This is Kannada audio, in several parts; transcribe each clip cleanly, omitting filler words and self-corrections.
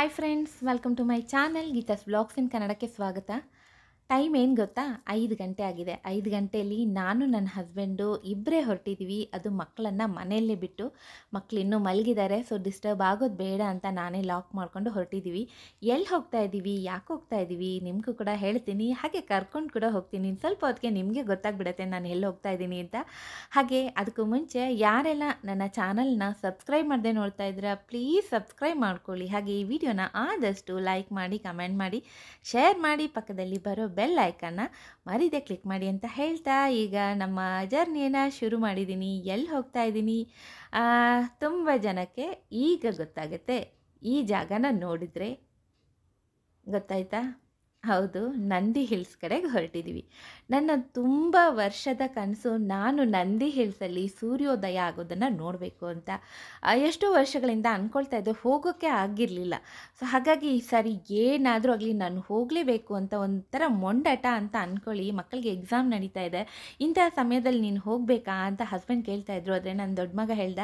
Hi friends, welcome to my channel Geeta's vlogs in ಕನ್ನಡಕ್ಕೆ ಸ್ವಾಗತ. ಟೈಮ್ ಏನು ಗೊತ್ತಾ? 5 ಗಂಟೆ ಆಗಿದೆ. 5 ಗಂಟೆಯಲ್ಲಿ ನಾನು ನನ್ನ ಹಸ್ಬೆಂಡು ಇಬ್ಬರೇ ಹೊರಟಿದ್ದೀವಿ. ಅದು ಮಕ್ಕಳನ್ನು ಮನೆಯಲ್ಲೇ ಬಿಟ್ಟು. ಮಕ್ಕಳು ಇನ್ನೂ ಮಲಗಿದ್ದಾರೆ, ಸೊ ಡಿಸ್ಟರ್ಬ್ ಆಗೋದು ಬೇಡ ಅಂತ ನಾನೇ ಲಾಕ್ ಮಾಡಿಕೊಂಡು ಹೊರಟಿದ್ದೀವಿ. ಎಲ್ಲಿ ಹೋಗ್ತಾ ಇದ್ದೀವಿ, ಯಾಕೆ ಹೋಗ್ತಾ ಇದ್ದೀವಿ ನಿಮಗೂ ಕೂಡ ಹೇಳ್ತೀನಿ, ಹಾಗೆ ಕರ್ಕೊಂಡು ಕೂಡ ಹೋಗ್ತೀನಿ. ಸ್ವಲ್ಪ ಹೊತ್ತಿಗೆ ನಿಮಗೆ ಗೊತ್ತಾಗ್ಬಿಡುತ್ತೆ ನಾನು ಎಲ್ಲಿ ಹೋಗ್ತಾ ಇದ್ದೀನಿ ಅಂತ. ಹಾಗೆ ಅದಕ್ಕೂ ಮುಂಚೆ ಯಾರೆಲ್ಲ ನನ್ನ ಚಾನಲ್ನ ಸಬ್ಸ್ಕ್ರೈಬ್ ಮಾಡದೆ ನೋಡ್ತಾ ಇದ್ದೀರಾ, ಪ್ಲೀಸ್ ಸಬ್ಸ್ಕ್ರೈಬ್ ಮಾಡ್ಕೊಳ್ಳಿ. ಹಾಗೆ ಈ ವಿಡಿಯೋನ ಆದಷ್ಟು ಲೈಕ್ ಮಾಡಿ, ಕಮೆಂಟ್ ಮಾಡಿ, ಶೇರ್ ಮಾಡಿ, ಪಕ್ಕದಲ್ಲಿ ಬರೋ ಬೆಲ್ ಐಕನ್ನ ಮರಿದೆ ಕ್ಲಿಕ್ ಮಾಡಿ ಅಂತ ಹೇಳ್ತಾ ಈಗ ನಮ್ಮ ಜರ್ನಿಯನ್ನು ಶುರು ಮಾಡಿದ್ದೀನಿ. ಎಲ್ಲಿ ಹೋಗ್ತಾ ಇದ್ದೀನಿ ತುಂಬ ಜನಕ್ಕೆ ಈಗ ಗೊತ್ತಾಗುತ್ತೆ. ಈ ಜಾಗನ ನೋಡಿದರೆ ಗೊತ್ತಾಯ್ತಾ? ಹೌದು, ನಂದಿ ಹಿಲ್ಸ್ ಕಡೆಗೆ ಹೊರಟಿದ್ದೀವಿ. ನನ್ನ ತುಂಬ ವರ್ಷದ ಕನಸು ನಾನು ನಂದಿ ಹಿಲ್ಸಲ್ಲಿ ಸೂರ್ಯೋದಯ ಆಗೋದನ್ನು ನೋಡಬೇಕು ಅಂತ. ಎಷ್ಟೋ ವರ್ಷಗಳಿಂದ ಅಂದ್ಕೊಳ್ತಾ ಇದ್ದೆ, ಹೋಗೋಕ್ಕೆ ಆಗಿರಲಿಲ್ಲ. ಸೊ ಹಾಗಾಗಿ ಈ ಸಾರಿ ಏನಾದರೂ ಆಗಲಿ ನಾನು ಹೋಗಲೇಬೇಕು ಅಂತ ಒಂಥರ ಮೊಂಡಾಟ ಅಂತ ಅಂದ್ಕೊಳ್ಳಿ. ಮಕ್ಕಳಿಗೆ ಎಕ್ಸಾಮ್ ನಡೀತಾ ಇದೆ, ಇಂಥ ಸಮಯದಲ್ಲಿ ನೀನು ಹೋಗಬೇಕಾ ಅಂತ ಹಸ್ಬೆಂಡ್ ಕೇಳ್ತಾಯಿದ್ರು. ಆದರೆ ನನ್ನ ದೊಡ್ಡ ಮಗ ಹೇಳ್ದ,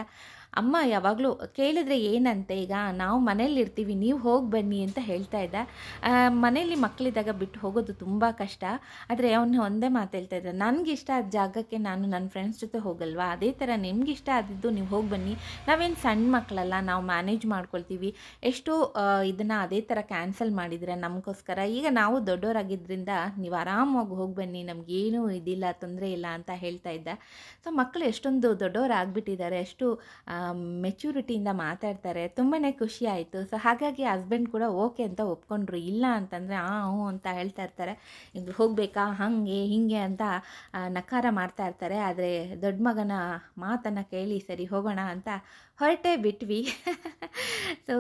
ಅಮ್ಮ ಯಾವಾಗಲೂ ಕೇಳಿದ್ರೆ ಏನಂತೆ, ಈಗ ನಾವು ಮನೇಲಿರ್ತೀವಿ, ನೀವು ಹೋಗಿ ಬನ್ನಿ ಅಂತ ಹೇಳ್ತಾ ಇದ್ದ. ಮನೇಲಿ ಮಕ್ಕಳಿದ್ದಾಗ ಬಿಟ್ಟು ಹೋಗೋದು ತುಂಬ ಕಷ್ಟ. ಆದರೆ ಅವನು ಒಂದೇ ಮಾತು ಹೇಳ್ತಾ ಇದ್ದ, ನನಗಿಷ್ಟ ಆದ ಜಾಗಕ್ಕೆ ನಾನು ನನ್ನ ಫ್ರೆಂಡ್ಸ್ ಜೊತೆ ಹೋಗಲ್ವಾ, ಅದೇ ಥರ ನಿಮಗಿಷ್ಟ ಆದಿದ್ದು ನೀವು ಹೋಗಿ ಬನ್ನಿ, ನಾವೇನು ಸಣ್ಣ ಮಕ್ಕಳಲ್ಲ, ನಾವು ಮ್ಯಾನೇಜ್ ಮಾಡ್ಕೊಳ್ತೀವಿ. ಎಷ್ಟೋ ಇದನ್ನು ಅದೇ ಥರ ಕ್ಯಾನ್ಸಲ್ ಮಾಡಿದರೆ ನಮಗೋಸ್ಕರ. ಈಗ ನಾವು ದೊಡ್ಡವರಾಗಿದ್ದರಿಂದ ನೀವು ಆರಾಮಾಗಿ ಹೋಗಿ ಬನ್ನಿ, ನಮಗೇನೂ ಇದಿಲ್ಲ, ತೊಂದರೆ ಇಲ್ಲ ಅಂತ ಹೇಳ್ತಾ ಇದ್ದ. ಸೊ ಮಕ್ಕಳು ಎಷ್ಟೊಂದು ದೊಡ್ಡವರಾಗ್ಬಿಟ್ಟಿದ್ದಾರೆ, ಎಷ್ಟು ಮೆಚ್ಯೂರಿಟಿಯಿಂದ ಮಾತಾಡ್ತಾರೆ. ತುಂಬಾ ಖುಷಿ ಆಯಿತು. ಸೊ ಹಾಗಾಗಿ ಹಸ್ಬೆಂಡ್ ಕೂಡ ಓಕೆ ಅಂತ ಒಪ್ಕೊಂಡ್ರು. ಇಲ್ಲ ಅಂತಂದರೆ ಹ್ಞೂ ಅಂತ ಹೇಳ್ತಾ ಇರ್ತಾರೆ, ಈಗ ಹೋಗಬೇಕಾ ಹಾಗೆ ಹೀಗೆ ಅಂತ ನಕಾರ ಮಾಡ್ತಾ ಇರ್ತಾರೆ. ಆದರೆ ದೊಡ್ಡ ಮಗನ ಮಾತನ್ನು ಕೇಳಿ ಸರಿ ಹೋಗೋಣ ಅಂತ ಹೊರಟೇ ಬಿಟ್ವಿ. ಸೊ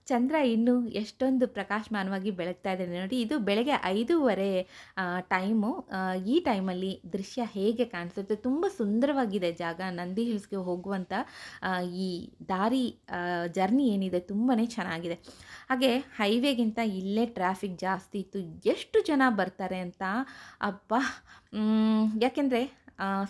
ಚಂದ್ರ ಇನ್ನೂ ಎಷ್ಟೊಂದು ಪ್ರಕಾಶಮಾನವಾಗಿ ಬೆಳಗ್ತಾ ಇದೆ ನೋಡಿ. ಇದು ಬೆಳಗ್ಗೆ 5:15 ಟೈಮು. ಈ ಟೈಮಲ್ಲಿ ದೃಶ್ಯ ಹೇಗೆ ಕಾಣಿಸುತ್ತೆ, ತುಂಬ ಸುಂದರವಾಗಿದೆ ಜಾಗ. ನಂದಿ ಹಿಲ್ಸ್ಗೆ ಹೋಗುವಂಥ ಈ ದಾರಿ ಜರ್ನಿ ಏನಿದೆ ತುಂಬಾ ಚೆನ್ನಾಗಿದೆ. ಹಾಗೆ ಹೈವೇಗಿಂತ ಇಲ್ಲೇ ಟ್ರಾಫಿಕ್ ಜಾಸ್ತಿ ಇತ್ತು. ಎಷ್ಟು ಜನ ಬರ್ತಾರೆ ಅಂತ ಅಬ್ಬಾ! ಯಾಕೆಂದರೆ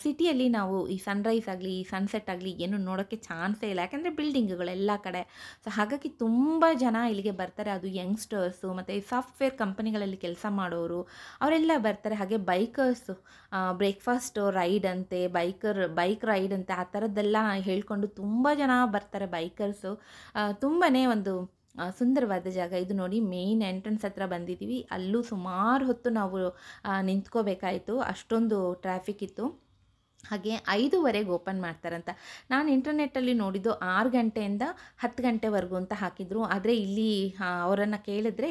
ಸಿಟಿಯಲ್ಲಿ ನಾವು ಈ ಸನ್ರೈಸ್ ಆಗಲಿ ಸನ್ಸೆಟ್ ಆಗಲಿ ಏನು ನೋಡೋಕ್ಕೆ ಚಾನ್ಸೇ ಇಲ್ಲ, ಯಾಕೆಂದರೆ ಬಿಲ್ಡಿಂಗ್ಗಳೆಲ್ಲ ಕಡೆ. ಸೊ ಹಾಗಾಗಿ ತುಂಬ ಜನ ಇಲ್ಲಿಗೆ ಬರ್ತಾರೆ. ಅದು ಯಂಗ್ಸ್ಟರ್ಸು ಮತ್ತು ಈ ಸಾಫ್ಟ್ವೇರ್ ಕಂಪನಿಗಳಲ್ಲಿ ಕೆಲಸ ಮಾಡೋರು ಅವರೆಲ್ಲ ಬರ್ತಾರೆ. ಹಾಗೆ ಬೈಕರ್ಸು ಬ್ರೇಕ್ಫಾಸ್ಟ್ ರೈಡ್ ಅಂತೆ, ಬೈಕ್ ರೈಡ್ ಅಂತೆ, ಆ ಥರದ್ದೆಲ್ಲ ಹೇಳ್ಕೊಂಡು ತುಂಬ ಜನ ಬರ್ತಾರೆ ಬೈಕರ್ಸು. ತುಂಬಾ ಒಂದು ಸುಂದರವಾದ ಜಾಗ ಇದು ನೋಡಿ. ಮೇಯ್ನ್ ಎಂಟ್ರೆನ್ಸ್ ಹತ್ರ ಬಂದಿದ್ದೀವಿ. ಅಲ್ಲೂ ಸುಮಾರು ಹೊತ್ತು ನಾವು ನಿಂತ್ಕೋಬೇಕಾಯಿತು, ಅಷ್ಟೊಂದು ಟ್ರಾಫಿಕ್ ಇತ್ತು. ಹಾಗೆ 5:15 ಓಪನ್ ಮಾಡ್ತಾರಂತ. ನಾನು ಇಂಟರ್ನೆಟ್ಟಲ್ಲಿ ನೋಡಿದ್ದು 6 ಗಂಟೆಯಿಂದ 10 ಗಂಟೆವರೆಗೂ ಅಂತ ಹಾಕಿದ್ರು. ಆದರೆ ಇಲ್ಲಿ ಅವರನ್ನು ಕೇಳಿದ್ರೆ,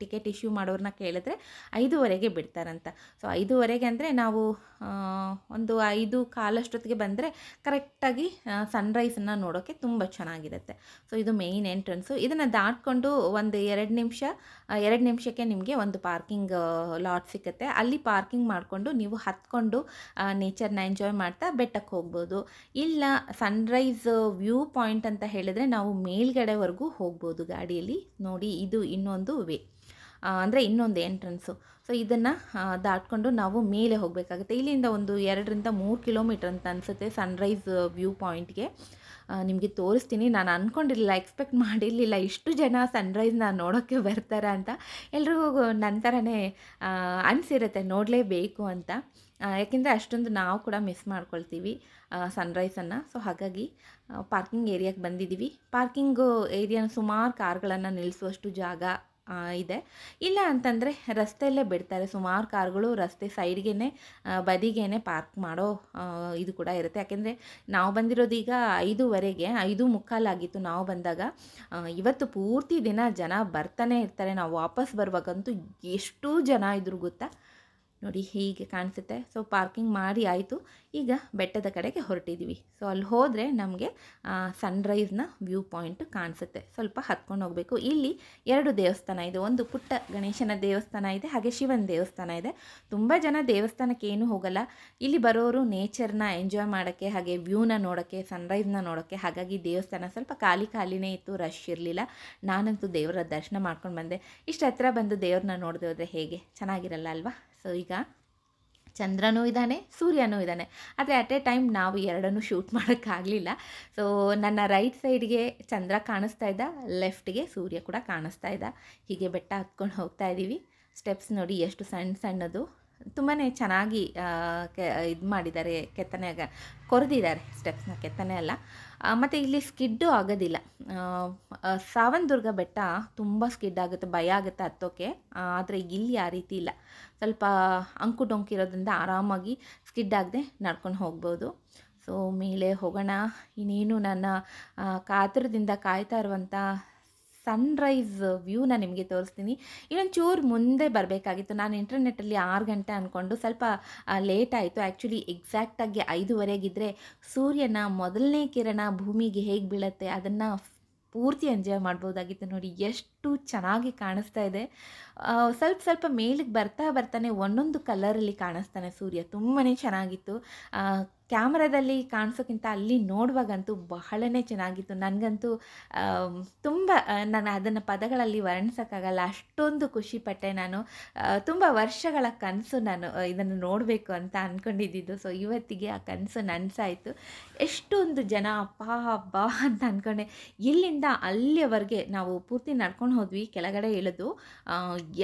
ಟಿಕೆಟ್ ಇಶ್ಯೂ ಮಾಡೋರನ್ನ ಕೇಳಿದ್ರೆ 5:15ಗೆ ಬಿಡ್ತಾರಂತ. ಸೊ 5:15 ಅಂದರೆ ನಾವು ಒಂದು 5:15 ಬಂದರೆ ಕರೆಕ್ಟಾಗಿ ಸನ್ರೈಸನ್ನು ನೋಡೋಕ್ಕೆ ತುಂಬ ಚೆನ್ನಾಗಿರುತ್ತೆ. ಸೊ ಇದು ಮೇಯ್ನ್ ಎಂಟ್ರೆನ್ಸು. ಇದನ್ನು ದಾಟ್ಕೊಂಡು ಒಂದು 2 ನಿಮಿಷಕ್ಕೆ ನಿಮಗೆ ಒಂದು ಪಾರ್ಕಿಂಗ್ ಲಾಟ್ ಸಿಗುತ್ತೆ. ಅಲ್ಲಿ ಪಾರ್ಕಿಂಗ್ ಮಾಡಿಕೊಂಡು ನೀವು ಹತ್ಕೊಂಡು ನೇಚರ್ನ ಎಂಜಾಯ್ ಮಾಡ್ತಾ ಬೆಟ್ಟಕ್ಕೆ ಹೋಗ್ಬೋದು. ಇಲ್ಲ ಸನ್ರೈಸ್ ವ್ಯೂ ಪಾಯಿಂಟ್ ಅಂತ ಹೇಳಿದ್ರೆ ನಾವು ಮೇಲ್ಗಡೆವರೆಗೂ ಹೋಗ್ಬೋದು ಗಾಡಿಯಲ್ಲಿ. ನೋಡಿ ಇದು ಇನ್ನೊಂದು ವೇ, ಅಂದರೆ ಇನ್ನೊಂದು ಎಂಟ್ರೆನ್ಸು. ಸೊ ಇದನ್ನು ದಾಟ್ಕೊಂಡು ನಾವು ಮೇಲೆ ಹೋಗಬೇಕಾಗುತ್ತೆ. ಇಲ್ಲಿಂದ ಒಂದು 2-3 ಕಿಲೋಮೀಟರ್ ಅಂತ ಅನಿಸುತ್ತೆ ಸನ್ರೈಸ್ ವ್ಯೂ ಪಾಯಿಂಟ್ಗೆ. ನಿಮಗೆ ತೋರಿಸ್ತೀನಿ. ನಾನು ಅಂದ್ಕೊಂಡಿರಲಿಲ್ಲ, ಎಕ್ಸ್ಪೆಕ್ಟ್ ಮಾಡಿರಲಿಲ್ಲ ಇಷ್ಟು ಜನ ಸನ್ರೈಸ್ನ ನೋಡೋಕ್ಕೆ ಬರ್ತಾರೆ ಅಂತ. ಎಲ್ರಿಗೂ ನನ್ನ ಥರನೇ ಅನಿಸಿರುತ್ತೆ ನೋಡಲೇಬೇಕು ಅಂತ. ಯಾಕೆಂದರೆ ಅಷ್ಟೊಂದು ನಾವು ಕೂಡ ಮಿಸ್ ಮಾಡ್ಕೊಳ್ತೀವಿ ಸನ್ರೈಸನ್ನು. ಸೊ ಹಾಗಾಗಿ ಪಾರ್ಕಿಂಗ್ ಏರಿಯಾಗೆ ಬಂದಿದ್ದೀವಿ. ಪಾರ್ಕಿಂಗು ಏರಿಯಾನ ಸುಮಾರು ಕಾರ್ಗಳನ್ನು ನಿಲ್ಲಿಸುವಷ್ಟು ಜಾಗ ಇದೆ. ಇಲ್ಲ ಅಂತಂದರೆ ರಸ್ತೆಯಲ್ಲೇ ಬಿಡ್ತಾರೆ. ಸುಮಾರು ಕಾರ್ಗಳು ರಸ್ತೆ ಸೈಡ್ಗೆ ಬದಿಗೇ ಪಾರ್ಕ್ ಮಾಡೋ ಇದು ಕೂಡ ಇರುತ್ತೆ. ಯಾಕೆಂದರೆ ನಾವು ಬಂದಿರೋದು ಈಗ 5:15, 5:45 ಆಗಿತ್ತು ನಾವು ಬಂದಾಗ. ಇವತ್ತು ಪೂರ್ತಿ ದಿನ ಜನ ಬರ್ತಾನೆ ಇರ್ತಾರೆ. ನಾವು ವಾಪಸ್ ಬರುವಾಗಂತೂ ಎಷ್ಟು ಜನ ಇದ್ರು ಗೊತ್ತಾ. ನೋಡಿ ಹೀಗೆ ಕಾಣಿಸುತ್ತೆ. ಸೊ ಪಾರ್ಕಿಂಗ್ ಮಾಡಿ ಆಯಿತು. ಈಗ ಬೆಟ್ಟದ ಕಡೆಗೆ ಹೊರಟಿದ್ದೀವಿ. ಸೊ ಅಲ್ಲಿ ಹೋದರೆ ನಮಗೆ ಸನ್ರೈಸ್ನ ವ್ಯೂ ಪಾಯಿಂಟ್ ಕಾಣಿಸುತ್ತೆ. ಸ್ವಲ್ಪ ಹತ್ಕೊಂಡು ಹೋಗಬೇಕು. ಇಲ್ಲಿ 2 ದೇವಸ್ಥಾನ ಇದೆ. ಒಂದು ಪುಟ್ಟ ಗಣೇಶನ ದೇವಸ್ಥಾನ ಇದೆ, ಹಾಗೆ ಶಿವನ ದೇವಸ್ಥಾನ ಇದೆ. ತುಂಬ ಜನ ದೇವಸ್ಥಾನಕ್ಕೆ ಏನೂ ಹೋಗಲ್ಲ. ಇಲ್ಲಿ ಬರೋರು ನೇಚರ್ನ ಎಂಜಾಯ್ ಮಾಡೋಕ್ಕೆ, ಹಾಗೆ ವ್ಯೂನ ನೋಡೋಕ್ಕೆ, ಸನ್ರೈಸ್ನ ನೋಡೋಕ್ಕೆ. ಹಾಗಾಗಿ ದೇವಸ್ಥಾನ ಸ್ವಲ್ಪ ಖಾಲಿನೇ ಇತ್ತು, ರಶ್ ಇರಲಿಲ್ಲ. ನಾನಂತೂ ದೇವರ ದರ್ಶನ ಮಾಡ್ಕೊಂಡು ಬಂದೆ. ಇಷ್ಟು ಹತ್ರ ಬಂದು ದೇವ್ರನ್ನ ನೋಡದೆ ಹೋದರೆ ಹೇಗೆ ಚೆನ್ನಾಗಿರಲ್ಲ ಅಲ್ವಾ. ಸೊ ಈಗ ಚಂದ್ರನೂ ಇದ್ದಾನೆ, ಸೂರ್ಯನೂ ಇದ್ದಾನೆ. ಆದರೆ ಅಟ್ ಎ ಟೈಮ್ ನಾವು ಎರಡನ್ನೂ ಶೂಟ್ ಮಾಡೋಕ್ಕಾಗಲಿಲ್ಲ. ಸೊ ನನ್ನ ರೈಟ್ ಸೈಡ್ಗೆ ಚಂದ್ರ ಕಾಣಿಸ್ತಾ ಇದ್ದ, ಲೆಫ್ಟ್ಗೆ ಸೂರ್ಯ ಕೂಡ ಕಾಣಿಸ್ತಾ ಇದ್ದ. ಹೀಗೆ ಬೆಟ್ಟ ಹತ್ಕೊಂಡು ಹೋಗ್ತಾ ಇದ್ದೀವಿ. ಸ್ಟೆಪ್ಸ್ ನೋಡಿ ಎಷ್ಟು ಸಣ್ಣ ಸಣ್ಣದು, ತುಂಬಾ ಚೆನ್ನಾಗಿ ಇದು ಮಾಡಿದ್ದಾರೆ, ಕೆತ್ತನೆಯಾಗ ಕೊರೆದಿದ್ದಾರೆ ಸ್ಟೆಪ್ಸ್ನ, ಕೆತ್ತನೆ ಅಲ್ಲ. ಮತ್ತು ಇಲ್ಲಿ ಸ್ಕಿಡ್ಡು ಆಗೋದಿಲ್ಲ. ಸಾವನದುರ್ಗ ಬೆಟ್ಟ ತುಂಬ ಸ್ಕಿಡ್ ಆಗುತ್ತೆ, ಭಯ ಆಗುತ್ತೆ ಹತ್ತೋಕ್ಕೆ. ಆದರೆ ಇಲ್ಲಿ ಆ ರೀತಿ ಇಲ್ಲ, ಸ್ವಲ್ಪ ಅಂಕು ಡೊಂಕು ಇರೋದ್ರಿಂದ ಆರಾಮಾಗಿ ಸ್ಕಿಡ್ ಆಗದೆ ನಡ್ಕೊಂಡು ಹೋಗ್ಬೋದು. ಸೊ ಮೇಲೆ ಹೋಗೋಣ. ಇನ್ನೇನು ನನ್ನ ಕಾತರದಿಂದ ಕಾಯ್ತಾ ಇರುವಂಥ ಸನ್ರೈಸ್ ವ್ಯೂನ ನಿಮಗೆ ತೋರಿಸ್ತೀನಿ. ಇನ್ನೊಂದು ಚೂರು ಮುಂದೆ ಬರಬೇಕಾಗಿತ್ತು. ನಾನು ಇಂಟರ್ನೆಟ್ಟಲ್ಲಿ 6 ಗಂಟೆ ಅಂದ್ಕೊಂಡು ಸ್ವಲ್ಪ ಲೇಟ್ ಆಯಿತು. ಆ್ಯಕ್ಚುಲಿ ಎಕ್ಸಾಕ್ಟಾಗಿ 5:15 ಸೂರ್ಯನ ಮೊದಲನೇ ಕಿರಣ ಭೂಮಿಗೆ ಹೇಗೆ ಬೀಳುತ್ತೆ ಅದನ್ನು ಪೂರ್ತಿ ಎಂಜಾಯ್ ಮಾಡ್ಬೋದಾಗಿತ್ತು. ನೋಡಿ ಎಷ್ಟು ಚೆನ್ನಾಗಿ ಕಾಣಿಸ್ತಾ ಇದೆ. ಸ್ವಲ್ಪ ಮೇಲಕ್ಕೆ ಬರ್ತಾನೆ ಒಂದೊಂದು ಕಲರಲ್ಲಿ ಕಾಣಿಸ್ತಾನೆ ಸೂರ್ಯ. ತುಂಬಾ ಚೆನ್ನಾಗಿತ್ತು. ಕ್ಯಾಮ್ರಾದಲ್ಲಿ ಕಾಣಿಸೋಕ್ಕಿಂತ ಅಲ್ಲಿ ನೋಡುವಾಗಂತೂ ಬಹಳನೇ ಚೆನ್ನಾಗಿತ್ತು. ನನಗಂತೂ ತುಂಬ, ನಾನು ಅದನ್ನು ಪದಗಳಲ್ಲಿ ವರ್ಣಿಸೋಕ್ಕಾಗಲ್ಲ, ಅಷ್ಟೊಂದು ಖುಷಿಪಟ್ಟೆ ನಾನು. ತುಂಬ ವರ್ಷಗಳ ಕನಸು ನಾನು ಇದನ್ನು ನೋಡಬೇಕು ಅಂತ ಅಂದ್ಕೊಂಡಿದ್ದು. ಸೊ ಇವತ್ತಿಗೆ ಆ ಕನಸು ನನಸಾಯಿತು. ಎಷ್ಟೊಂದು ಜನ ಅಬ್ಬಾ ಅಂತ ಅಂದ್ಕೊಂಡೆ. ಇಲ್ಲಿಂದ ಅಲ್ಲಿಯವರೆಗೆ ನಾವು ಪೂರ್ತಿ ನಡ್ಕೊಂಡು ಹೋದ್ವಿ, ಕೆಳಗಡೆ ಇಳಿದು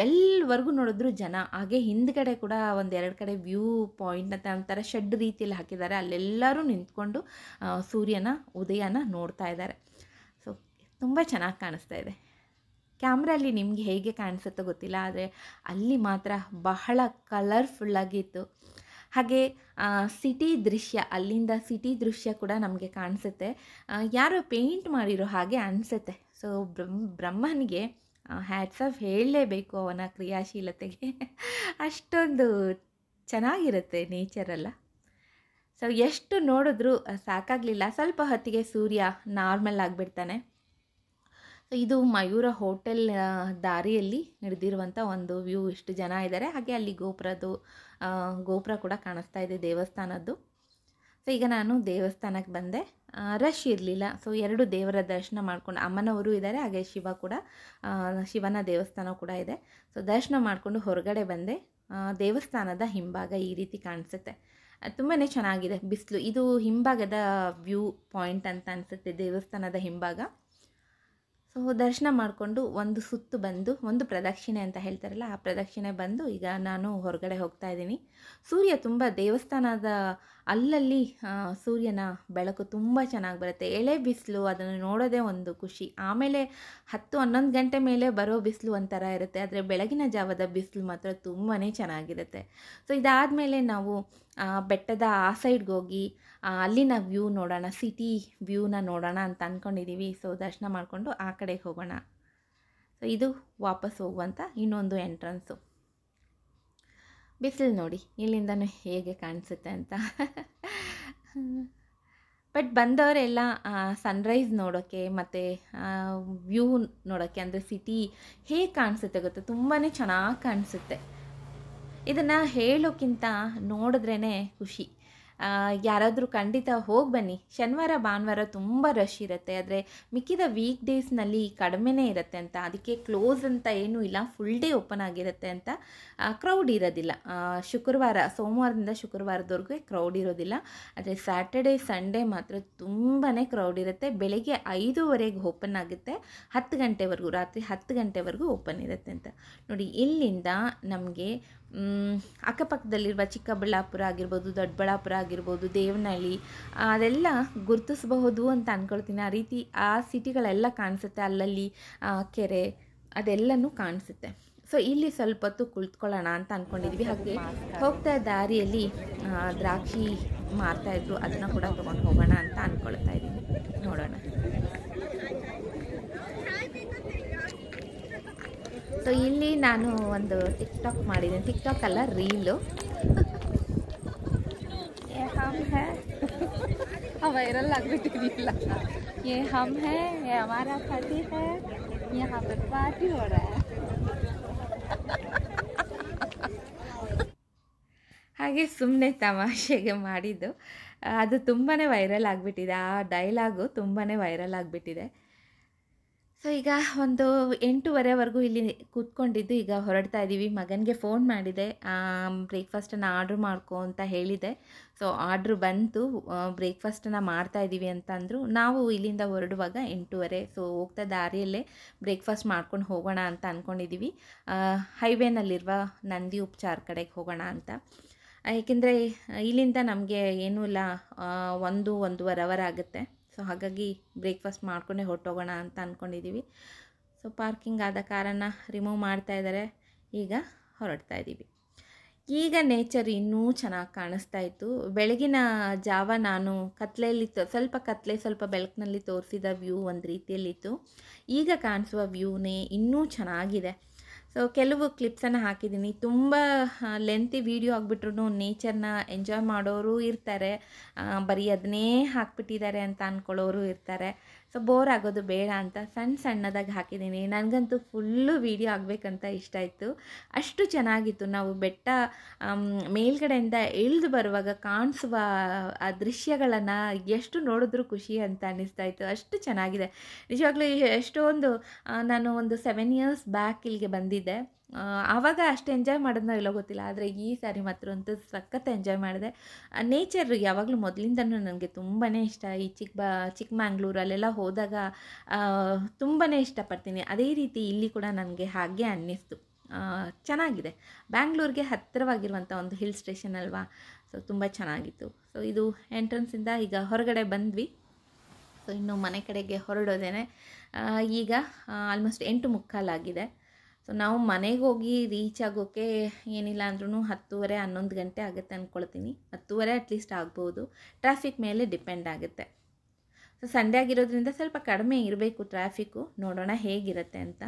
ಎಲ್ಲಿವರೆಗೂ ನೋಡಿದ್ರು ಜನ. ಹಾಗೆ ಹಿಂದ್ಗಡೆ ಕೂಡ ಒಂದೆರಡು ಕಡೆ ವ್ಯೂ ಪಾಯಿಂಟ್ ಅಂತ ಒಂಥರ ಶೆಡ್ ರೀತಿಯಲ್ಲಿ ಹಾಕಿದ್ದಾರೆ. ಅಲ್ಲೆಲ್ಲರೂ ನಿಂತ್ಕೊಂಡು ಸೂರ್ಯನ ಉದಯನ ನೋಡ್ತಾ ಇದ್ದಾರೆ. ಸೊ ತುಂಬ ಚೆನ್ನಾಗಿ ಕಾಣಿಸ್ತಾ ಇದೆ. ಕ್ಯಾಮ್ರಲ್ಲಿ ನಿಮಗೆ ಹೇಗೆ ಕಾಣಿಸುತ್ತೋ ಗೊತ್ತಿಲ್ಲ, ಆದರೆ ಅಲ್ಲಿ ಮಾತ್ರ ಬಹಳ ಕಲರ್ಫುಲ್ಲಾಗಿತ್ತು. ಹಾಗೆ ಸಿಟಿ ದೃಶ್ಯ, ಅಲ್ಲಿಂದ ಸಿಟಿ ದೃಶ್ಯ ಕೂಡ ನಮಗೆ ಕಾಣಿಸುತ್ತೆ. ಯಾರೋ ಪೇಂಟ್ ಮಾಡಿರೋ ಹಾಗೆ ಅನಿಸುತ್ತೆ. ಸೊ ಬ್ರಹ್ಮನಿಗೆ ಹ್ಯಾಟ್ಸ್ ಆಫ್ ಹೇಳಲೇಬೇಕು ಅವನ ಕ್ರಿಯಾಶೀಲತೆಗೆ. ಅಷ್ಟೊಂದು ಚೆನ್ನಾಗಿರುತ್ತೆ ನೇಚರೆಲ್ಲ. ಸೊ ಎಷ್ಟು ನೋಡಿದ್ರೂ ಸಾಕಾಗಲಿಲ್ಲ. ಸ್ವಲ್ಪ ಹೊತ್ತಿಗೆ ಸೂರ್ಯ ನಾರ್ಮಲ್ ಆಗಿಬಿಡ್ತಾನೆ. ಸೊ ಇದು ಮಯೂರ ಹೋಟೆಲ್ ದಾರಿಯಲ್ಲಿ ಹಿಡಿದಿರುವಂಥ ಒಂದು ವ್ಯೂ. ಇಷ್ಟು ಜನ ಇದ್ದಾರೆ. ಹಾಗೆ ಅಲ್ಲಿ ಗೋಪುರ ಕೂಡ ಕಾಣಿಸ್ತಾ ಇದೆ, ದೇವಸ್ಥಾನದ್ದು. ಸೊ ಈಗ ನಾನು ದೇವಸ್ಥಾನಕ್ಕೆ ಬಂದೆ. ರಶ್ ಇರಲಿಲ್ಲ. ಸೊ 2 ದೇವರ ದರ್ಶನ ಮಾಡ್ಕೊಂಡು, ಅಮ್ಮನವರು ಇದ್ದಾರೆ, ಹಾಗೆ ಶಿವನ ದೇವಸ್ಥಾನ ಕೂಡ ಇದೆ. ಸೊ ದರ್ಶನ ಮಾಡಿಕೊಂಡು ಹೊರಗಡೆ ಬಂದೆ. ದೇವಸ್ಥಾನದ ಹಿಂಭಾಗ ಈ ರೀತಿ ಕಾಣಿಸುತ್ತೆ. ತುಂಬಾ ಚೆನ್ನಾಗಿದೆ. ಬಿಸಿಲು, ಇದು ಹಿಂಭಾಗದ ವ್ಯೂ ಪಾಯಿಂಟ್ ಅಂತ ಅನಿಸುತ್ತೆ, ದೇವಸ್ಥಾನದ ಹಿಂಭಾಗ. ಸೊ ದರ್ಶನ ಮಾಡಿಕೊಂಡು ಒಂದು ಸುತ್ತು ಬಂದು, ಒಂದು ಪ್ರದಕ್ಷಿಣೆ ಅಂತ ಹೇಳ್ತಾರಲ್ಲ, ಆ ಪ್ರದಕ್ಷಿಣೆ ಬಂದು ಈಗ ನಾನು ಹೊರಗಡೆ ಹೋಗ್ತಾ ಇದ್ದೀನಿ. ಸೂರ್ಯ ತುಂಬ ದೇವಸ್ಥಾನದ ಅಲ್ಲಲ್ಲಿ ಸೂರ್ಯನ ಬೆಳಕು ತುಂಬ ಚೆನ್ನಾಗಿ ಬರುತ್ತೆ. ಎಳೆ ಬಿಸಿಲು, ಅದನ್ನು ನೋಡೋದೇ ಒಂದು ಖುಷಿ. ಆಮೇಲೆ 10-11 ಗಂಟೆ ಮೇಲೆ ಬರೋ ಬಿಸಿಲು ಒಂಥರ ಇರುತ್ತೆ, ಆದರೆ ಬೆಳಗಿನ ಜಾವದ ಬಿಸಿಲು ಮಾತ್ರ ತುಂಬಾ ಚೆನ್ನಾಗಿರುತ್ತೆ. ಸೊ ಇದಾದಮೇಲೆ ನಾವು ಬೆಟ್ಟದ ಆ ಸೈಡ್ಗೆ ಹೋಗಿ ಅಲ್ಲಿನ ವ್ಯೂ ನೋಡೋಣ, ಸಿಟಿ ವ್ಯೂನ ನೋಡೋಣ ಅಂತ ಅಂದ್ಕೊಂಡಿದ್ದೀವಿ. ಸೊ ದರ್ಶನ ಮಾಡಿಕೊಂಡು ಆ ಕಡೆಗೆ ಹೋಗೋಣ. ಸೊ ಇದು ವಾಪಸ್ ಹೋಗುವಂಥ ಇನ್ನೊಂದು ಎಂಟ್ರೆನ್ಸು. ಬಿಸಿಲು ನೋಡಿ ಇಲ್ಲಿಂದನೂ ಹೇಗೆ ಕಾಣಿಸುತ್ತೆ ಅಂತ. ಬಟ್ ಬಂದವರೆಲ್ಲ ಸನ್ರೈಸ್ ನೋಡೋಕ್ಕೆ ಮತ್ತು ವ್ಯೂ ನೋಡೋಕ್ಕೆ, ಅಂದರೆ ಸಿಟಿ ಹೇಗೆ ಕಾಣಿಸುತ್ತೆ ಗೊತ್ತಾ, ತುಂಬಾ ಚೆನ್ನಾಗಿ ಕಾಣಿಸುತ್ತೆ. ಇದನ್ನು ಹೇಳೋಕ್ಕಿಂತ ನೋಡಿದ್ರೇ ಖುಷಿ. ಯಾರಾದರೂ ಖಂಡಿತ ಹೋಗಿ ಬನ್ನಿ. ಶನಿವಾರ ಭಾನುವಾರ ತುಂಬ ರಶ್ ಇರುತ್ತೆ, ಆದರೆ ಮಿಕ್ಕಿದ ವೀಕ್ ಡೇಸ್ನಲ್ಲಿ ಕಡಿಮೆನೇ ಇರುತ್ತೆ ಅಂತ. ಅದಕ್ಕೆ ಕ್ಲೋಸ್ ಅಂತ ಏನೂ ಇಲ್ಲ, ಫುಲ್ ಡೇ ಓಪನ್ ಆಗಿರುತ್ತೆ ಅಂತ. ಕ್ರೌಡ್ ಇರೋದಿಲ್ಲ. ಸೋಮವಾರದಿಂದ ಶುಕ್ರವಾರದವರೆಗೂ ಕ್ರೌಡ್ ಇರೋದಿಲ್ಲ. ಆದರೆ ಸ್ಯಾಟರ್ಡೇ ಸಂಡೇ ಮಾತ್ರ ತುಂಬಾ ಕ್ರೌಡ್ ಇರುತ್ತೆ. ಬೆಳಗ್ಗೆ 5:15 ಓಪನ್ ಆಗುತ್ತೆ, 10 ಗಂಟೆವರೆಗೂ, ರಾತ್ರಿ 10 ಗಂಟೆವರೆಗೂ ಓಪನ್ ಇರುತ್ತೆ ಅಂತ. ನೋಡಿ ಇಲ್ಲಿಂದ ನಮಗೆ ಅಕ್ಕಪಕ್ಕದಲ್ಲಿರುವ ಚಿಕ್ಕಬಳ್ಳಾಪುರ ಆಗಿರ್ಬೋದು, ದೊಡ್ಡಬಳ್ಳಾಪುರ ಆಗಿರ್ಬೋದು, ದೇವನಹಳ್ಳಿ, ಅದೆಲ್ಲ ಗುರುತಿಸಬಹುದು ಅಂತ ಅಂದ್ಕೊಳ್ತೀನಿ. ಆ ರೀತಿ ಆ ಸಿಟಿಗಳೆಲ್ಲ ಕಾಣಿಸುತ್ತೆ. ಅಲ್ಲಲ್ಲಿ ಕೆರೆ ಅದೆಲ್ಲನೂ ಕಾಣಿಸುತ್ತೆ. ಸೊ ಇಲ್ಲಿ ಸ್ವಲ್ಪ ಹೊತ್ತು ಕುಳಿತುಕೊಳ್ಳೋಣ ಅಂತ ಅಂದ್ಕೊಂಡಿದ್ವಿ. ಹಾಗೆ ಹೋಗ್ತಾ ದಾರಿಯಲ್ಲಿ ದ್ರಾಕ್ಷಿ ಮಾರ್ತಾಯಿದ್ರು, ಅದನ್ನು ಕೂಡ ತೊಗೊಂಡು ಹೋಗೋಣ ಅಂತ ಅಂದ್ಕೊಳ್ತಾ ಇದ್ದೀನಿ. ನೋಡೋಣ. ಸೊ ಇಲ್ಲಿ ನಾನು ಒಂದು ಟಿಕ್ಟಾಕ್ ಮಾಡಿದ್ದೀನಿ. ಟಿಕ್ಟಾಕ್ ಅಲ್ಲ, ರೀಲು. ವೈರಲ್ ಆಗಿಬಿಟ್ಟಿದೆಯಲ್ಲ. ये हम हैं, ये हमारा पति है, यहाँ पे पार्टी हो रहा है. ಹಾಗೆ ಸುಮ್ಮನೆ ತಮಾಷೆಗೆ ಮಾಡಿದ್ದು. ಅದು ತುಂಬಾ ವೈರಲ್ ಆಗಿಬಿಟ್ಟಿದೆ. ಆ ಡೈಲಾಗು ತುಂಬಾ ವೈರಲ್ ಆಗಿಬಿಟ್ಟಿದೆ. ಸೊ ಈಗ ಒಂದು 8:30ವರೆಗೂ ಇಲ್ಲಿ ಕೂತ್ಕೊಂಡಿದ್ದು, ಈಗ ಹೊರಡ್ತಾ ಇದ್ದೀವಿ. ಮಗನಿಗೆ ಫೋನ್ ಮಾಡಿದೆ, ಬ್ರೇಕ್ಫಾಸ್ಟನ್ನು ಆರ್ಡ್ರ್ ಮಾಡ್ಕೊ ಅಂತ ಹೇಳಿದೆ. ಸೊ ಆರ್ಡ್ರ್ ಬಂತು, ಬ್ರೇಕ್ಫಾಸ್ಟನ್ನು ಮಾಡ್ತಾ ಇದ್ದೀವಿ ಅಂತ ಅಂದರು. ನಾವು ಇಲ್ಲಿಂದ ಹೊರಡುವಾಗ 8:30. ಸೊ ಹೋಗ್ತಾ ದಾರಿಯಲ್ಲೇ ಬ್ರೇಕ್ಫಾಸ್ಟ್ ಮಾಡ್ಕೊಂಡು ಹೋಗೋಣ ಅಂತ ಅಂದ್ಕೊಂಡಿದ್ದೀವಿ. ಹೈವೇನಲ್ಲಿರುವ ನಂದಿ ಉಪಚಾರ ಕಡೆಗೆ ಹೋಗೋಣ ಅಂತ. ಏಕೆಂದರೆ ಇಲ್ಲಿಂದ ನಮಗೆ ಏನೂ ಇಲ್ಲ, 1-1.5 ಅವರ್ ಆಗುತ್ತೆ. ಸೊ ಹಾಗಾಗಿ ಬ್ರೇಕ್ಫಾಸ್ಟ್ ಮಾಡ್ಕೊಂಡೇ ಹೊರಟೋಗೋಣ ಅಂತ ಅಂದ್ಕೊಂಡಿದ್ದೀವಿ. ಸೊ ಪಾರ್ಕಿಂಗ್ ಆದ ಕಾರನ್ನು ರಿಮೂವ್ ಮಾಡ್ತಾ ಇದ್ದಾರೆ. ಈಗ ಹೊರಡ್ತಾ ಇದ್ದೀವಿ. ಈಗ ನೇಚರ್ ಇನ್ನೂ ಚೆನ್ನಾಗಿ ಕಾಣಿಸ್ತಾ ಇತ್ತು. ಬೆಳಗಿನ ಜಾವ ನಾನು ಕತ್ಲೆಯಲ್ಲಿ ಸ್ವಲ್ಪ ಕತ್ಲೆ ಸ್ವಲ್ಪ ಬೆಳಕಿನಲ್ಲಿ ತೋರಿಸಿದ ವ್ಯೂ ಒಂದು ರೀತಿಯಲ್ಲಿತ್ತು. ಈಗ ಕಾಣಿಸುವ ವ್ಯೂನೇ ಇನ್ನೂ ಚೆನ್ನಾಗಿದೆ. ಸೊ ಕೆಲವು ಕ್ಲಿಪ್ಸನ್ನು ಹಾಕಿದ್ದೀನಿ. ತುಂಬ ಲೆಂತಿ ವೀಡಿಯೋ ಆಗಿಬಿಟ್ರು ನೇಚರ್ನ ಎಂಜಾಯ್ ಮಾಡೋರು ಇರ್ತಾರೆ, ಬರೀ ಅದನ್ನೇ ಹಾಕ್ಬಿಟ್ಟಿದ್ದಾರೆ ಅಂತ ಅಂದ್ಕೊಳ್ಳೋರು ಇರ್ತಾರೆ. ಸೊ ಬೋರ್ ಆಗೋದು ಬೇಡ ಅಂತ ಸಣ್ಣದಾಗಿ ಹಾಕಿದ್ದೀನಿ. ನನಗಂತೂ ಫುಲ್ಲು ವೀಡಿಯೋ ಆಗಬೇಕಂತ ಇಷ್ಟ ಇತ್ತು. ಅಷ್ಟು ಚೆನ್ನಾಗಿತ್ತು. ನಾವು ಬೆಟ್ಟ ಮೇಲ್ಗಡೆಯಿಂದ ಇಳಿದು ಬರುವಾಗ ಕಾಣಿಸುವ ಆ ದೃಶ್ಯಗಳನ್ನು ಎಷ್ಟು ನೋಡಿದ್ರೂ ಖುಷಿ ಅಂತ ಅನ್ನಿಸ್ತಾ ಇತ್ತು. ಅಷ್ಟು ಚೆನ್ನಾಗಿದೆ ನಿಜವಾಗ್ಲೂ. ಎಷ್ಟೊಂದು ನಾನು ಒಂದು 7 years ಬ್ಯಾಕ್ ಇಲ್ಲಿಗೆ ಬಂದಿದ್ದೆ. ಆವಾಗ ಅಷ್ಟು ಎಂಜಾಯ್ ಮಾಡೋದನ್ನ ಇಲ್ಲೋ ಗೊತ್ತಿಲ್ಲ, ಆದರೆ ಈ ಸಾರಿ ಮಾತ್ರ ಅಂತೂ ಸಖತ್ ಎಂಜಾಯ್ ಮಾಡಿದೆ. ನೇಚರ್ ಯಾವಾಗಲೂ ಮೊದಲಿಂದನೂ ನನಗೆ ತುಂಬಾ ಇಷ್ಟ. ಈ ಚಿಕ್ಕಮಂಗ್ಳೂರು ಅಲ್ಲೆಲ್ಲ ಹೋದಾಗ ತುಂಬಾ ಇಷ್ಟಪಡ್ತೀನಿ. ಅದೇ ರೀತಿ ಇಲ್ಲಿ ಕೂಡ ನನಗೆ ಹಾಗೆ ಅನ್ನಿಸ್ತು. ಚೆನ್ನಾಗಿದೆ. ಬ್ಯಾಂಗ್ಳೂರಿಗೆ ಹತ್ತಿರವಾಗಿರುವಂಥ ಒಂದು ಹಿಲ್ ಸ್ಟೇಷನ್ ಅಲ್ವಾ. ಸೊ ತುಂಬ ಚೆನ್ನಾಗಿತ್ತು. ಸೊ ಇದು ಎಂಟ್ರೆನ್ಸಿಂದ ಈಗ ಹೊರಗಡೆ ಬಂದ್ವಿ. ಸೊ ಇನ್ನು ಮನೆ ಕಡೆಗೆ ಹೊರಡೋದೇನೆ. ಈಗ ಆಲ್ಮೋಸ್ಟ್ 8:45 ಆಗಿದೆ. ಸೊ ನಾವು ಮನೆಗೆ ಹೋಗಿ ರೀಚ್ ಆಗೋಕ್ಕೆ ಏನಿಲ್ಲ ಅಂದ್ರೂ 10:30-11 ಗಂಟೆ ಆಗುತ್ತೆ ಅಂದ್ಕೊಳ್ತೀನಿ. 10:30 ಅಟ್ಲೀಸ್ಟ್ ಆಗ್ಬೋದು. ಟ್ರಾಫಿಕ್ ಮೇಲೆ ಡಿಪೆಂಡ್ ಆಗುತ್ತೆ. ಸೊ ಸಂಡೇ ಆಗಿರೋದ್ರಿಂದ ಸ್ವಲ್ಪ ಕಡಿಮೆ ಇರಬೇಕು ಟ್ರಾಫಿಕ್ಕು. ನೋಡೋಣ ಹೇಗಿರುತ್ತೆ ಅಂತ.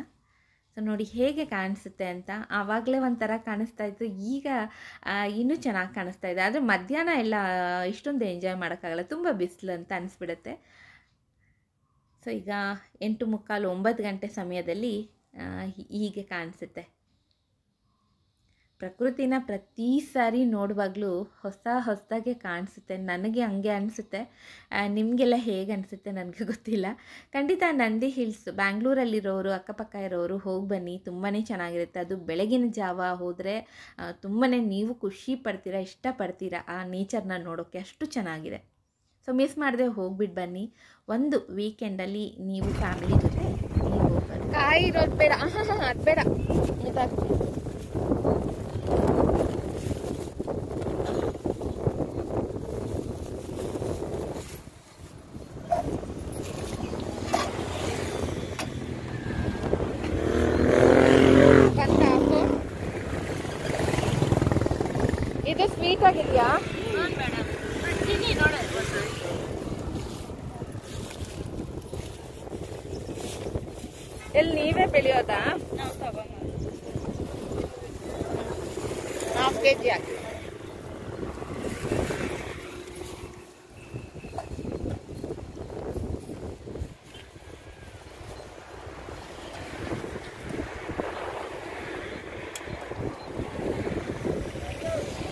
ಸೊ ನೋಡಿ ಹೇಗೆ ಕಾಣಿಸುತ್ತೆ ಅಂತ. ಆವಾಗಲೇ ಒಂಥರ ಕಾಣಿಸ್ತಾ ಇತ್ತು, ಈಗ ಇನ್ನೂ ಚೆನ್ನಾಗಿ ಕಾಣಿಸ್ತಾ ಇದೆ. ಆದರೆ ಮಧ್ಯಾಹ್ನ ಎಲ್ಲ ಇಷ್ಟೊಂದು ಎಂಜಾಯ್ ಮಾಡೋಕ್ಕಾಗಲ್ಲ, ತುಂಬ ಬಿಸಿಲು ಅಂತ ಅನಿಸ್ಬಿಡುತ್ತೆ. ಸೊ ಈಗ 8:45-9 ಗಂಟೆ ಸಮಯದಲ್ಲಿ ಹೀಗೆ ಕಾಣಿಸುತ್ತೆ. ಪ್ರಕೃತಿನ ಪ್ರತಿ ಸಾರಿ ನೋಡುವಾಗಲೂ ಹೊಸದಾಗೆ ಕಾಣಿಸುತ್ತೆ. ನನಗೆ ಹಂಗೆ ಅನಿಸುತ್ತೆ. ನಿಮಗೆಲ್ಲ ಹೇಗೆ ಅನಿಸುತ್ತೆ ನನಗೆ ಗೊತ್ತಿಲ್ಲ. ಖಂಡಿತ ನಂದಿ ಹಿಲ್ಸ್ ಬ್ಯಾಂಗ್ಳೂರಲ್ಲಿರೋರು ಅಕ್ಕಪಕ್ಕ ಇರೋರು ಹೋಗಿ ಬನ್ನಿ, ತುಂಬಾ ಚೆನ್ನಾಗಿರುತ್ತೆ. ಅದು ಬೆಳಗಿನ ಜಾವ ಹೋದರೆ ತುಂಬಾ ನೀವು ಖುಷಿ ಪಡ್ತೀರಾ, ಇಷ್ಟಪಡ್ತೀರಾ ಆ ನೇಚರ್ನ ನೋಡೋಕ್ಕೆ. ಅಷ್ಟು ಚೆನ್ನಾಗಿದೆ. ಸೊ ಮಿಸ್ ಮಾಡದೆ ಹೋಗ್ಬಿಟ್ಟು ಬನ್ನಿ. ಒಂದು ವೀಕೆಂಡಲ್ಲಿ ನೀವು ಫ್ಯಾಮಿಲಿ ಜೊತೆ ನೀವು ಹೋಗ್ಬನ್ನಿ. ಕಾಯಿ ಇರೋದು ಬೇಡ, ಅದು ಬೇಡ. ಇದು ಸ್ವೀಟ್ ಆಗಿದೆಯಾ? ಎಲ್ಲಿ ನೀವೇ ಬೆಳೆಯೋದಾ? 4 kg ಹಾಕಿ.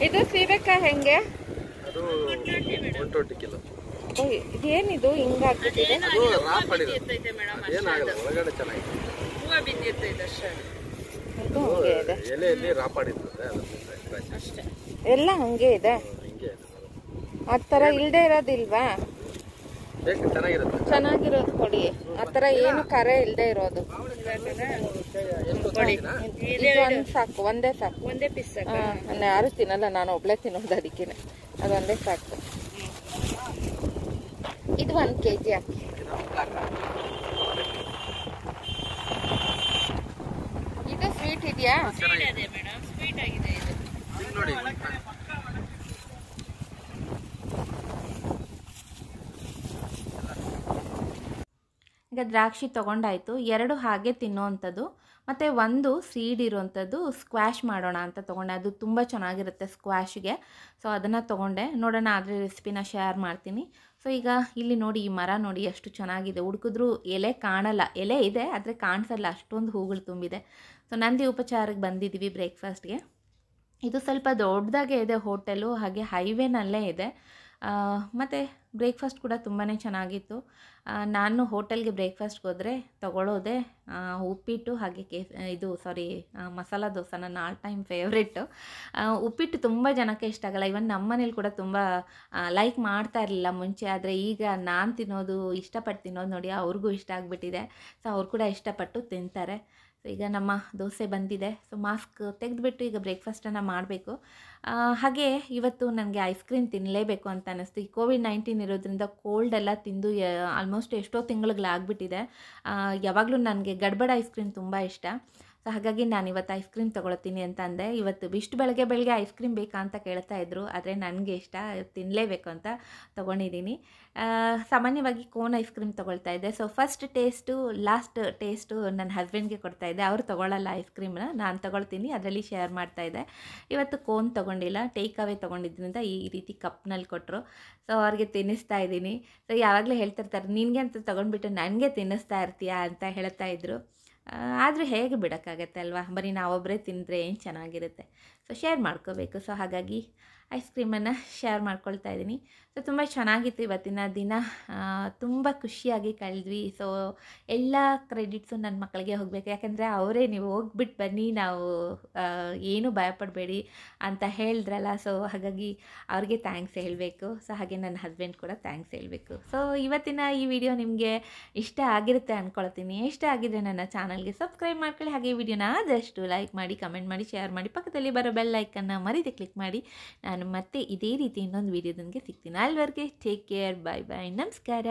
ಇದು ಸೀಬೆಕಾಯಿ ಹೆಂಗೆ? ಅದು 120 ಕಿಲೋ. ಇದೇನಿದು ಹಿಂಗಾಗ್ಬಿಟ್ಟಿದೆ? ಏನಾಗಲ್ಲ, ಒಳಗಡೆ ಚೆನ್ನಾಗಿದೆ. ಹೂವು ಬಿದ್ದಿರ್ತೈತೆ ಅಷ್ಟೇ. ಎಲೆಯಲ್ಲಿ ರಾಪಾಡಿರ್ತದೆ ಅಷ್ಟೇ. ಎಲ್ಲ ಹಂಗೆ ಇದೆ. ಹಿಂಗೆ ಆ ಥರ ಇಲ್ಲದೆ ಇರೋದಿಲ್ವಾ? ಚೆನ್ನಾಗಿರುತ್ತೆ. ಚೆನ್ನಾಗಿರೋದು ಕೊಡಿ. ಆ ಥರ ಏನು ಕರೆ ಇಲ್ಲದೆ ಇರೋದು. ಇದು ಒಂದು ಸಾಕು, ಒಂದೇ ಸಾಕು. ಒಂದೇ ಪೀಸ್ ಸಾಕು. ನಾನು ಯಾರು ತಿನ್ನಲ್ಲ, ನಾನು ಒಬ್ಳೆ ತಿನ್ನೋದು, ಅದಕ್ಕೆ ಅದೊಂದೇ ಸಾಕು. ಇದು 1 kg ಹಾಕಿ. ಇದು ಸ್ವೀಟ್ ಇದೆಯಾ? ಸ್ವೀಟ್ ಇದೆ ಮೇಡಮ್, ಸ್ವೀಟ್ ಆಗಿದೆ ಇದು. ನೋಡಿ ಈಗ ದ್ರಾಕ್ಷಿ ತೊಗೊಂಡಾಯಿತು. 2 ಹಾಗೆ ತಿನ್ನೋವಂಥದ್ದು ಮತ್ತು ಒಂದು ಸೀಡ್ ಇರುವಂಥದ್ದು ಸ್ಕ್ವಾಶ್ ಮಾಡೋಣ ಅಂತ ತೊಗೊಂಡೆ. ಅದು ತುಂಬ ಚೆನ್ನಾಗಿರುತ್ತೆ ಸ್ಕ್ವಾಶ್ಗೆ. ಸೊ ಅದನ್ನು ತೊಗೊಂಡೆ. ನೋಡೋಣ, ಆದರೆ ರೆಸಿಪಿನ ಶೇರ್ ಮಾಡ್ತೀನಿ. ಸೊ ಈಗ ಇಲ್ಲಿ ನೋಡಿ, ಈ ಮರ ನೋಡಿ ಎಷ್ಟು ಚೆನ್ನಾಗಿದೆ. ಹುಡುಕಿದ್ರೂ ಎಲೆ ಕಾಣಲ್ಲ. ಎಲೆ ಇದೆ ಆದರೆ ಕಾಣಿಸಲ್ಲ, ಅಷ್ಟೊಂದು ಹೂಗಳು ತುಂಬಿದೆ. ಸೊ ನಂದಿ ಉಪಚಾರಕ್ಕೆ ಬಂದಿದ್ದೀವಿ ಬ್ರೇಕ್ಫಾಸ್ಟ್ಗೆ. ಇದು ಸ್ವಲ್ಪ ದೊಡ್ಡದಾಗೆ ಇದೆ ಹೋಟೆಲು, ಹಾಗೆ ಹೈವೇನಲ್ಲೇ ಇದೆ. ಮತ್ತು ಬ್ರೇಕ್ಫಾಸ್ಟ್ ಕೂಡ ತುಂಬಾ ಚೆನ್ನಾಗಿತ್ತು. ನಾನು ಹೋಟೆಲ್ಗೆ ಬ್ರೇಕ್ಫಾಸ್ಟ್ಗೆ ಹೋದರೆ ತಗೊಳ್ಳೋದೆ ಉಪ್ಪಿಟ್ಟು ಹಾಗೆ ಮಸಾಲ ದೋಸೆ ನನ್ನ ಆಲ್ ಟೈಮ್ ಫೇವ್ರೆಟ್ಟು. ಉಪ್ಪಿಟ್ಟು ತುಂಬ ಜನಕ್ಕೆ ಇಷ್ಟ ಆಗಲ್ಲ. ಇವನ್ ನಮ್ಮ ಮನೇಲಿ ಕೂಡ ತುಂಬ ಲೈಕ್ ಮಾಡ್ತಾ ಇರಲಿಲ್ಲ ಮುಂಚೆ. ಆದರೆ ಈಗ ನಾನು ತಿನ್ನೋದು ಇಷ್ಟಪಟ್ಟು ತಿನ್ನೋದು ನೋಡಿ ಅವ್ರಿಗೂ ಇಷ್ಟ ಆಗಿಬಿಟ್ಟಿದೆ. ಸೊ ಅವ್ರು ಕೂಡ ಇಷ್ಟಪಟ್ಟು ತಿಂತಾರೆ. ಸೊ ಈಗ ನಮ್ಮ ದೋಸೆ ಬಂದಿದೆ. ಸೊ ಮಾಸ್ಕ್ ತೆಗೆದುಬಿಟ್ಟು ಈಗ ಬ್ರೇಕ್ಫಾಸ್ಟನ್ನು ಮಾಡಬೇಕು. ಹಾಗೆ ಇವತ್ತು ನನಗೆ ಐಸ್ ಕ್ರೀಮ್ ತಿನ್ನಲೇಬೇಕು ಅಂತ ಅನ್ನಿಸ್ತು. ಈ ಕೋವಿಡ್-19 ಇರೋದ್ರಿಂದ ಕೋಲ್ಡೆಲ್ಲ ತಿಂದು ಆಲ್ಮೋಸ್ಟ್ ಎಷ್ಟೋ ತಿಂಗಳುಗಳಾಗ್ಬಿಟ್ಟಿದೆ. ಯಾವಾಗಲೂ ನನಗೆ ಗಡ್ಬಡ ಐಸ್ ಕ್ರೀಮ್ ತುಂಬ ಇಷ್ಟ. ಸೊ ಹಾಗಾಗಿ ನಾನು ಇವತ್ತು ಐಸ್ ಕ್ರೀಮ್ ತೊಗೊಳ್ತೀನಿ ಅಂತ ಅಂದೆ. ಇಷ್ಟು ಬೆಳಗ್ಗೆ ಐಸ್ ಕ್ರೀಮ್ ಬೇಕಾ ಅಂತ ಕೇಳ್ತಾ ಇದ್ರು. ಆದರೆ ನನಗೆ ಇಷ್ಟ, ತಿನ್ನಲೇಬೇಕು ಅಂತ ತೊಗೊಂಡಿದ್ದೀನಿ. ಸಾಮಾನ್ಯವಾಗಿ ಕೋನ್ ಐಸ್ ಕ್ರೀಮ್ ತೊಗೊಳ್ತಾ ಇದ್ದೆ. ಸೊ ಫಸ್ಟ್ ಲಾಸ್ಟ್ ಟೇಸ್ಟು ನನ್ನ ಹಸ್ಬೆಂಡ್ಗೆ ಕೊಡ್ತಾಯಿದ್ದೆ. ಅವರು ತೊಗೊಳ್ಳಲ್ಲ ಐಸ್ ಕ್ರೀಮ್ನ, ನಾನು ತೊಗೊಳ್ತೀನಿ, ಅದರಲ್ಲಿ ಶೇರ್ ಮಾಡ್ತಾಯಿದ್ದೆ. ಇವತ್ತು ಕೋನ್ ತೊಗೊಂಡಿಲ್ಲ, ಟೇಕ್ ಅವೇ ತೊಗೊಂಡಿದ್ದರಿಂದ ಈ ರೀತಿ ಕಪ್ನಲ್ಲಿ ಕೊಟ್ಟರು. ಸೊ ಅವ್ರಿಗೆ ತಿನ್ನಿಸ್ತಾ ಇದ್ದೀನಿ. ಸೊ ಯಾವಾಗಲೂ ಹೇಳ್ತಿರ್ತಾರೆ, ನಿನಗೆ ಅಂತ ತೊಗೊಂಡ್ಬಿಟ್ಟು ನನಗೆ ತಿನ್ನಿಸ್ತಾ ಇರ್ತೀಯಾ ಅಂತ ಹೇಳ್ತಾ ಇದ್ರು. ಆದರೂ ಹೇಗೆ ಬಿಡೋಕ್ಕಾಗತ್ತೆ ಅಲ್ವಾ, ಬರೀ ನಾವೊಬ್ಬರೇ ತಿಂದರೆ ಏನು ಚೆನ್ನಾಗಿರುತ್ತೆ. ಸೊ ಶೇರ್ ಮಾಡ್ಕೋಬೇಕು. ಸೊ ಹಾಗಾಗಿ ಐಸ್ ಕ್ರೀಮನ್ನು ಶೇರ್ ಮಾಡ್ಕೊಳ್ತಾ ಇದ್ದೀನಿ. ಸೊ ತುಂಬ ಚೆನ್ನಾಗಿತ್ತು ಇವತ್ತಿನ ದಿನ. ತುಂಬ ಖುಷಿಯಾಗಿ ಕಳೆದ್ವಿ. ಸೊ ಎಲ್ಲ ಕ್ರೆಡಿಟ್ಸು ನನ್ನ ಮಕ್ಕಳಿಗೆ ಹೋಗಬೇಕು. ಯಾಕೆಂದರೆ ಅವರೇ ನೀವು ಹೋಗ್ಬಿಟ್ಟು ಬನ್ನಿ, ನಾವು ಏನೂ ಭಯಪಡಬೇಡಿ ಅಂತ ಹೇಳಿದ್ರಲ್ಲ. ಸೊ ಹಾಗಾಗಿ ಅವ್ರಿಗೆ ಥ್ಯಾಂಕ್ಸ್ ಹೇಳಬೇಕು. ಸೊ ಹಾಗೆ ನನ್ನ ಹಸ್ಬೆಂಡ್ ಕೂಡ ಥ್ಯಾಂಕ್ಸ್ ಹೇಳಬೇಕು. ಸೊ ಇವತ್ತಿನ ಈ ವಿಡಿಯೋ ನಿಮಗೆ ಇಷ್ಟ ಆಗಿರುತ್ತೆ ಅಂದ್ಕೊಳ್ತೀನಿ. ಇಷ್ಟ ಆಗಿದ್ರೆ ನನ್ನ ಚಾನಲ್ಗೆ ಸಬ್ಸ್ಕ್ರೈಬ್ ಮಾಡ್ಕೊಳ್ಳಿ. ಹಾಗೆ ಈ ವಿಡಿಯೋನ ಆದಷ್ಟು ಲೈಕ್ ಮಾಡಿ, ಕಮೆಂಟ್ ಮಾಡಿ, ಶೇರ್ ಮಾಡಿ, ಪಕ್ಕದಲ್ಲಿ ಬರೋ ಬೆಲ್ ಐಕನ್ನ ಮರೀದೆ ಕ್ಲಿಕ್ ಮಾಡಿ. ನಾನು ಮತ್ತೆ ಇದೇ ರೀತಿ ಇನ್ನೊಂದು ವಿಡಿಯೋದೊಂದಿಗೆ ಸಿಗ್ತೀನಿ. ಅಲ್ಲಿವರೆಗೆ ಟೇಕ್ ಕೇರ್, ಬಾಯ್ ಬಾಯ್, ನಮಸ್ಕಾರ.